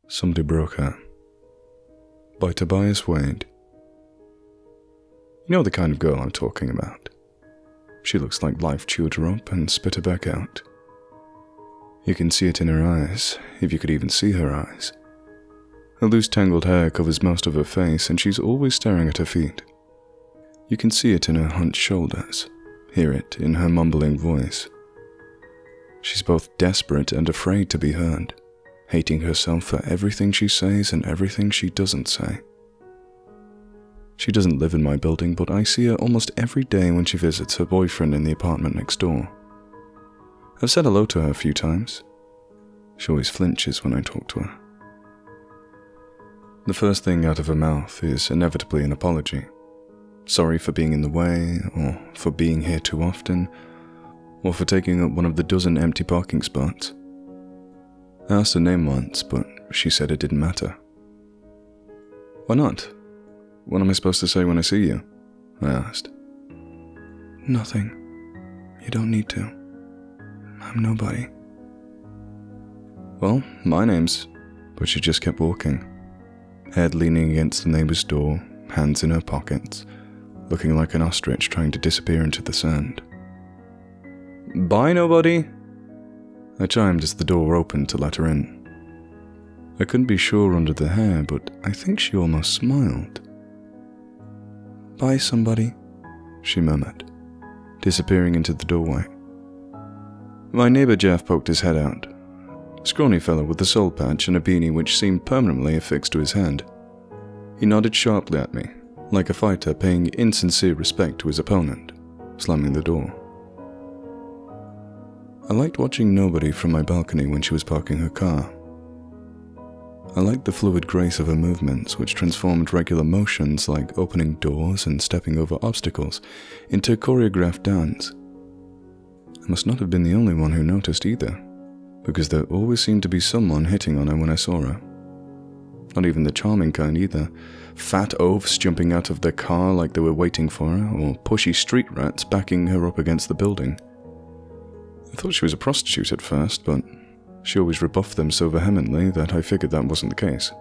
Somebody Broke Her by TobiasWade. You know the kind of girl I'm talking about. She looks like life chewed her up and spit her back out. You can see it in her eyes, if you could even see her eyes. Her loose tangled hair covers most of her face and she's always staring at her feet. You can see it in her hunched shoulders, hear it in her mumbling voice. She's both desperate and afraid to be heard, hating herself for everything she says and everything she doesn't say. She doesn't live in my building, but I see her almost every day when she visits her boyfriend in the apartment next door. I've said hello to her a few times. She always flinches when I talk to her. The first thing out of her mouth is inevitably an apology. Sorry for being in the way, or for being here too often, or for taking up one of the dozen empty parking spots. I asked her name once, but she said it didn't matter. Why not? What am I supposed to say when I see you? I asked. Nothing. You don't need to. I'm nobody. Well, my name's... But she just kept walking, head leaning against the neighbor's door, hands in her pockets, looking like an ostrich trying to disappear into the sand. Bye, nobody! I chimed as the door opened to let her in. I couldn't be sure under the hair, but I think she almost smiled. Bye, somebody, she murmured, disappearing into the doorway. My neighbor Jeff poked his head out. A scrawny fellow with a soul patch and a beanie which seemed permanently affixed to his head. He nodded sharply at me, like a fighter paying insincere respect to his opponent, slamming the door. I liked watching nobody from my balcony when she was parking her car. I liked the fluid grace of her movements, which transformed regular motions like opening doors and stepping over obstacles into choreographed dance. I must not have been the only one who noticed either, because there always seemed to be someone hitting on her when I saw her. Not even the charming kind either, fat oafs jumping out of their car like they were waiting for her, or pushy street rats backing her up against the building. I thought she was a prostitute at first, but she always rebuffed them so vehemently that I figured that wasn't the case.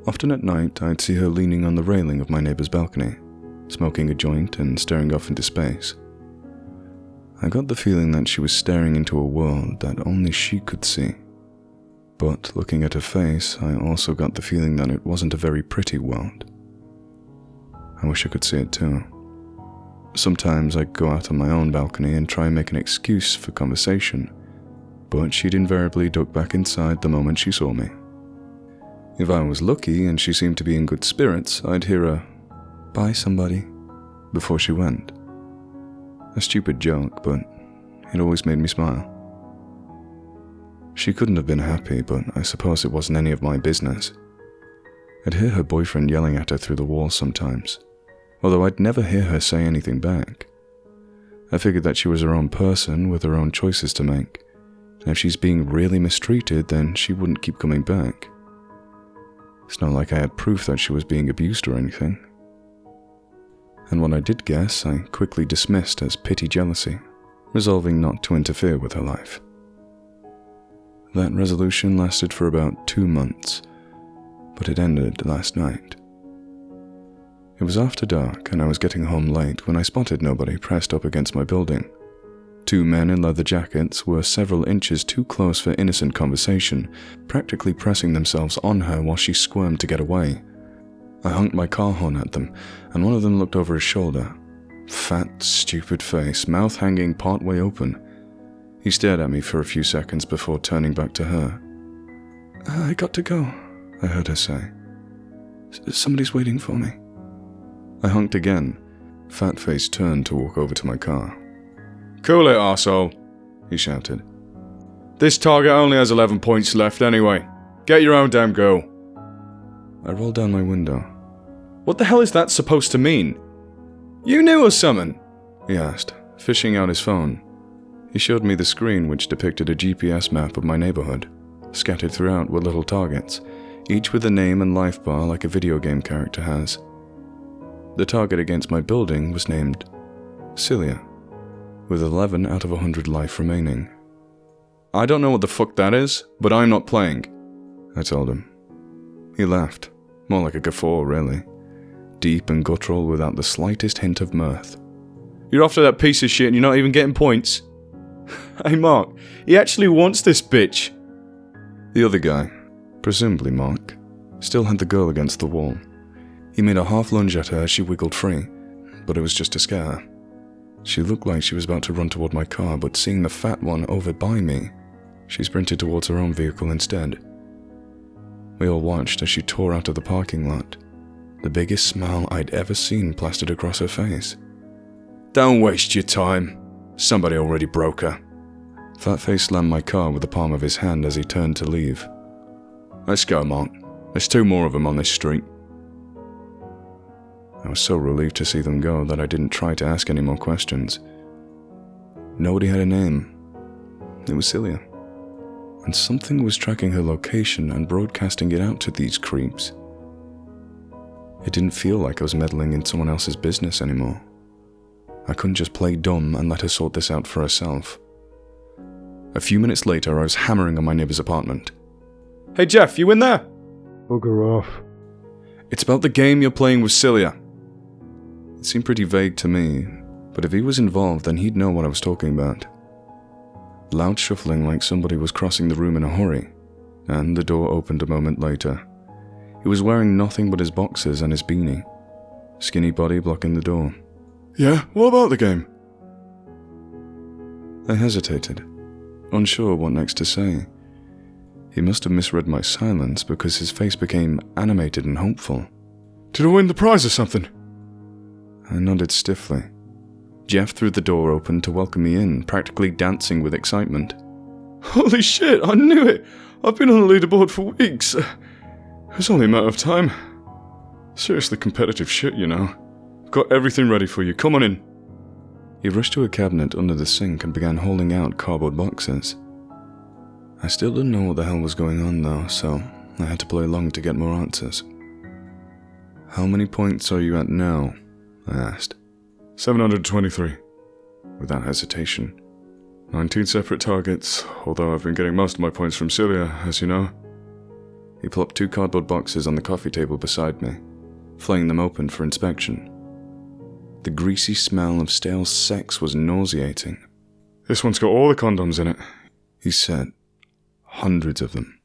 Often at night, I'd see her leaning on the railing of my neighbor's balcony, smoking a joint and staring off into space. I got the feeling that she was staring into a world that only she could see. But looking at her face, I also got the feeling that it wasn't a very pretty world. I wish I could see it too. Sometimes I'd go out on my own balcony and try and make an excuse for conversation, but she'd invariably duck back inside the moment she saw me. If I was lucky and she seemed to be in good spirits, I'd hear her, "Bye, somebody," before she went. A stupid joke, but it always made me smile. She couldn't have been happy, but I suppose it wasn't any of my business. I'd hear her boyfriend yelling at her through the walls sometimes, although I'd never hear her say anything back. I figured that she was her own person with her own choices to make, and if she's being really mistreated, then she wouldn't keep coming back. It's not like I had proof that she was being abused or anything. And what I did guess, I quickly dismissed as pity jealousy, resolving not to interfere with her life. That resolution lasted for about 2 months, but it ended last night. It was after dark and I was getting home late when I spotted nobody pressed up against my building. 2 men in leather jackets were several inches too close for innocent conversation, practically pressing themselves on her while she squirmed to get away. I honked my car horn at them, and one of them looked over his shoulder. Fat, stupid face, mouth hanging partway open. He stared at me for a few seconds before turning back to her. I got to go, I heard her say. Somebody's waiting for me. I honked again. Fat face turned to walk over to my car. Cool it, arsehole, he shouted. This target only has 11 points left anyway. Get your own damn go. I rolled down my window. What the hell is that supposed to mean? You knew or something? He asked, fishing out his phone. He showed me the screen which depicted a GPS map of my neighborhood. Scattered throughout were little targets, each with a name and life bar like a video game character has. The target against my building was named Celia, with 11 out of 100 life remaining. I don't know what the fuck that is, but I'm not playing. I told him. He laughed, more like a guffaw, really. Deep and guttural without the slightest hint of mirth. You're after that piece of shit and you're not even getting points? Hey Mark, he actually wants this bitch. The other guy, presumably Mark, still had the girl against the wall. He made a half lunge at her as she wiggled free, but it was just to scare her. She looked like she was about to run toward my car, but seeing the fat one over by me, she sprinted towards her own vehicle instead. We all watched as she tore out of the parking lot, the biggest smile I'd ever seen plastered across her face. Don't waste your time. Somebody already broke her. Fatface slammed my car with the palm of his hand as he turned to leave. Let's go, Mark. There's 2 more of them on this street. I was so relieved to see them go that I didn't try to ask any more questions. Nobody had a name. It was Celia. And something was tracking her location and broadcasting it out to these creeps. It didn't feel like I was meddling in someone else's business anymore. I couldn't just play dumb and let her sort this out for herself. A few minutes later, I was hammering on my neighbor's apartment. Hey Jeff, you in there? Bugger off. It's about the game you're playing with Celia. It seemed pretty vague to me, but if he was involved, then he'd know what I was talking about. Loud shuffling like somebody was crossing the room in a hurry, and the door opened a moment later. He was wearing nothing but his boxers and his beanie, skinny body blocking the door. Yeah, what about the game? I hesitated, unsure what next to say. He must have misread my silence because his face became animated and hopeful. Did I win the prize or something? I nodded stiffly. Jeff threw the door open to welcome me in, practically dancing with excitement. Holy shit, I knew it! I've been on the leaderboard for weeks. It was only a matter of time. Seriously competitive shit, you know. I've got everything ready for you, come on in. He rushed to a cabinet under the sink and began holding out cardboard boxes. I still didn't know what the hell was going on though, so I had to play along to get more answers. How many points are you at now? I asked. 723. Without hesitation. 19 separate targets, although I've been getting most of my points from Celia, as you know. He plopped 2 cardboard boxes on the coffee table beside me, flaying them open for inspection. The greasy smell of stale sex was nauseating. This one's got all the condoms in it, he said. Hundreds of them,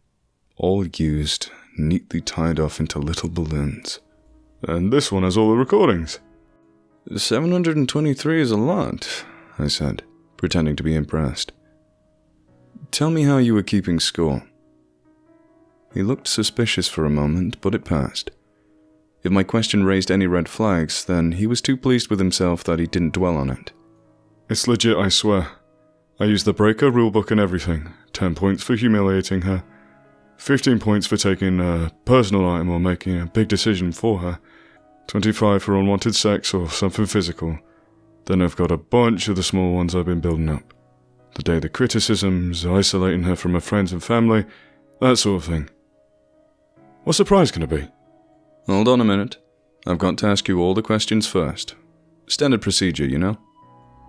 all used, neatly tied off into little balloons. And this one has all the recordings. 723 is a lot, I said, pretending to be impressed. Tell me how you were keeping score. He looked suspicious for a moment, but it passed. If my question raised any red flags, then he was too pleased with himself that he didn't dwell on it. It's legit, I swear. I used the breaker rulebook and everything. 10 points for humiliating her. 15 points for taking a personal item or making a big decision for her. 25 for unwanted sex or something physical. Then I've got a bunch of the small ones I've been building up. The daily criticisms, isolating her from her friends and family, that sort of thing. What's the prize going to be? Hold on a minute. I've got to ask you all the questions first. Standard procedure, you know?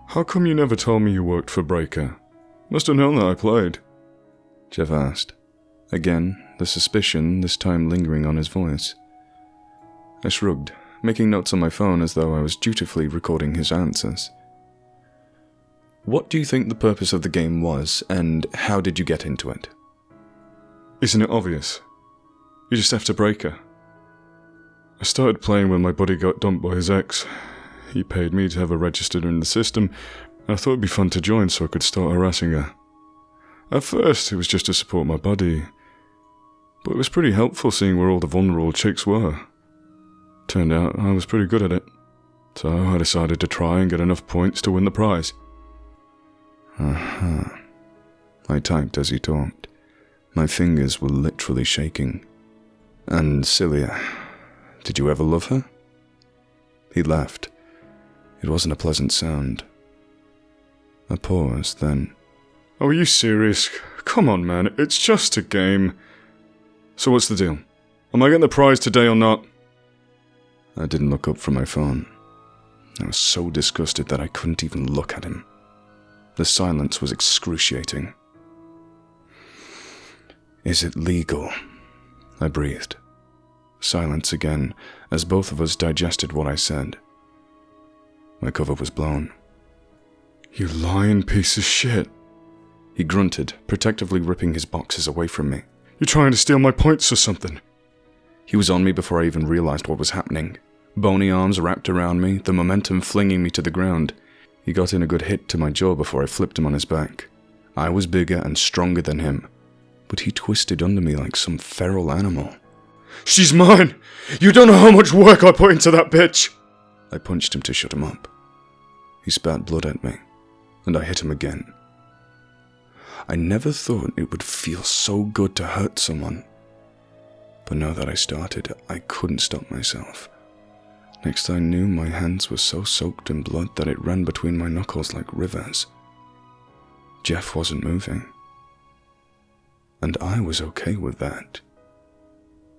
How come you never told me you worked for Breaker? Must have known that I played. Jeff asked. Again, the suspicion, this time lingering on his voice. I shrugged, making notes on my phone as though I was dutifully recording his answers. What do you think the purpose of the game was, and how did you get into it? Isn't it obvious? You just have to break her. I started playing when my buddy got dumped by his ex. He paid me to have her registered in the system, and I thought it'd be fun to join so I could start harassing her. At first, it was just to support my buddy, but it was pretty helpful seeing where all the vulnerable chicks were. Turned out I was pretty good at it, so I decided to try and get enough points to win the prize. I typed as he talked. My fingers were literally shaking. And Celia, did you ever love her? He laughed. It wasn't a pleasant sound. A pause, then... Oh, are you serious? Come on, man, it's just a game. So what's the deal? Am I getting the prize today or not? I didn't look up from my phone. I was so disgusted that I couldn't even look at him. The silence was excruciating. Is it legal? I breathed. Silence again, as both of us digested what I said. My cover was blown. You lying piece of shit. He grunted, protectively ripping his boxes away from me. You're trying to steal my points or something. He was on me before I even realized what was happening. Bony arms wrapped around me, the momentum flinging me to the ground. He got in a good hit to my jaw before I flipped him on his back. I was bigger and stronger than him, but he twisted under me like some feral animal. She's mine! You don't know how much work I put into that bitch! I punched him to shut him up. He spat blood at me, and I hit him again. I never thought it would feel so good to hurt someone. But now that I started, I couldn't stop myself. Next I knew, my hands were so soaked in blood that it ran between my knuckles like rivers. Jeff wasn't moving. And I was okay with that.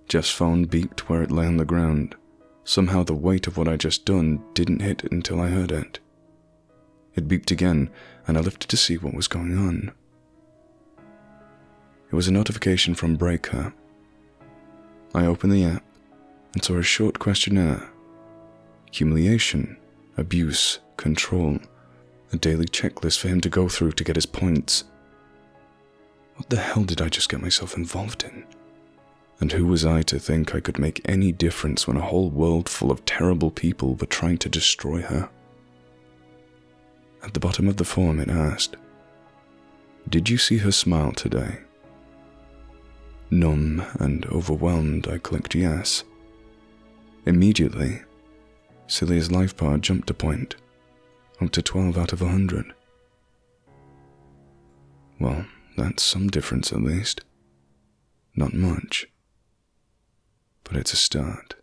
Jeff's phone beeped where it lay on the ground. Somehow the weight of what I'd just done didn't hit until I heard it. It beeped again, and I lifted to see what was going on. It was a notification from Breaker. I opened the app and saw a short questionnaire. Humiliation, abuse, control, a daily checklist for him to go through to get his points. What the hell did I just get myself involved in? And who was I to think I could make any difference when a whole world full of terrible people were trying to destroy her? At the bottom of the form it asked, "Did you see her smile today?" Numb and overwhelmed, I clicked yes. Immediately, Celia's life bar jumped a point, up to 12 out of 100. Well, that's some difference at least. Not much, but it's a start.